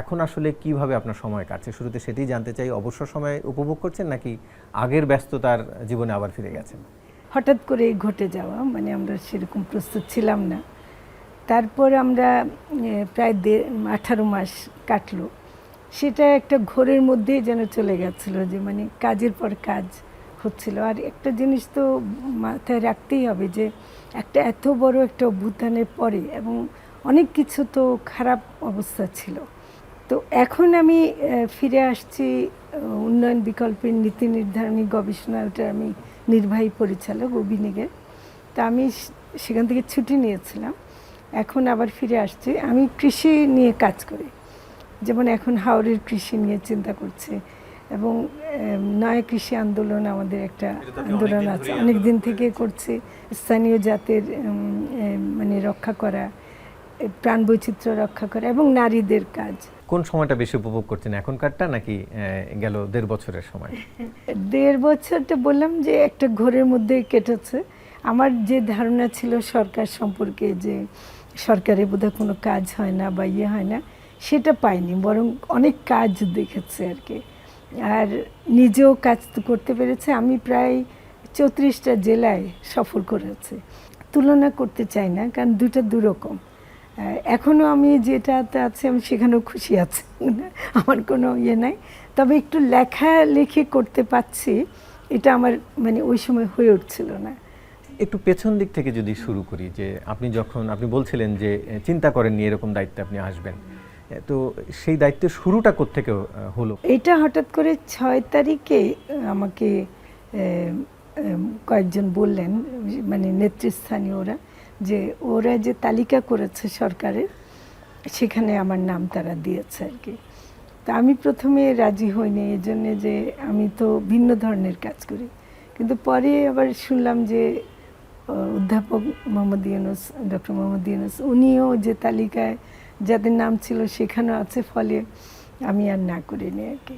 এখন আসলে কিভাবে আপনার সময় কাটছে শুরুতে সেটাই জানতে চাই। অবসর সময় উপভোগ করছেন নাকি আগের ব্যস্ততার জীবনে আবার ফিরে গেছেন? হঠাৎ করে ঘটে যাওয়া, মানে আমরা সেরকম প্রস্তুত ছিলাম না। তারপর আমরা প্রায় 18 মাস কাটলো। সেটা একটা ঘোরের মধ্যেই যেন চলে গেছিলো, যে মানে কাজের পর কাজ হচ্ছিল। আর একটা জিনিস তো মাথায় রাখতেই হবে যে একটা এত বড় একটা অভ্যুত্থানের পরে এবং অনেক কিছু তো খারাপ অবস্থা ছিল। তো এখন আমি ফিরে আসছি উন্নয়ন বিকল্পের নীতি নির্ধারণী গবেষণা, ওটা আমি নির্বাহী পরিচালক অভিনিগের। তা আমি সেখান থেকে ছুটি নিয়েছিলাম, এখন আবার ফিরে আসছি। আমি কৃষি নিয়ে কাজ করি, যেমন এখন হাওরের কৃষি নিয়ে চিন্তা করছি, এবং নয়া কৃষি আন্দোলন আমাদের একটা আন্দোলন আছে, অনেক দিন থেকে করছি। স্থানীয় জাতের মানে রক্ষা করা, প্রাণ বৈচিত্র্য রক্ষা করা এবং নারীদের কাজ। কোন সময়টা বেশি উপভোগ করছেন, এখনকারটা নাকি গেল 1.5 বছরের সময়? 1.5 বছরটা বললাম যে একটা ঘোরের মধ্যেই কেটেছে। আমার যে ধারণা ছিল সরকার সম্পর্কে, যে সরকারে বোধহয় কোনো কাজ হয় না বা ইয়ে হয় না, সেটা পাইনি, বরং অনেক কাজ দেখেছে আর কি। আর নিজেও কাজ করতে পেরেছে। আমি প্রায় 34টা জেলায় সফর করেছি। তুলনা করতে চাই না, কারণ দুটো দুরকম। এখনও আমি যেটাতে আছি আমি সেখানেও খুশি আছি, আমার কোনো ইয়ে নাই। তবে একটু লেখালেখি করতে পারছি, এটা আমার মানে ওই সময় হয়ে উঠছিল না। একটু পেছন দিক থেকে যদি শুরু করি, যে আপনি বলছিলেন যে চিন্তা করেননি এরকম দায়িত্বে আপনি আসবেন, তো সেই দায়িত্বের শুরুটা কোত্থেকে হলো? এটা হঠাৎ করে 6 তারিখে আমাকে কয়েকজন বললেন, মানে নেতৃস্থানীয়রা, যে ওরা যে তালিকা করেছে সরকারের, সেখানে আমার নাম তারা দিয়েছে আর কি। তা আমি প্রথমে রাজি হইনি, এই জন্যে যে আমি তো ভিন্ন ধরনের কাজ করি। কিন্তু পরে আবার শুনলাম যে অধ্যাপক মোহাম্মদ ইউনূস, ডক্টর মোহাম্মদ ইউনূস, উনিও যে তালিকায় যাদের নাম ছিল সেখানেও আছে, ফলে আমি আর না করিনি আর কি।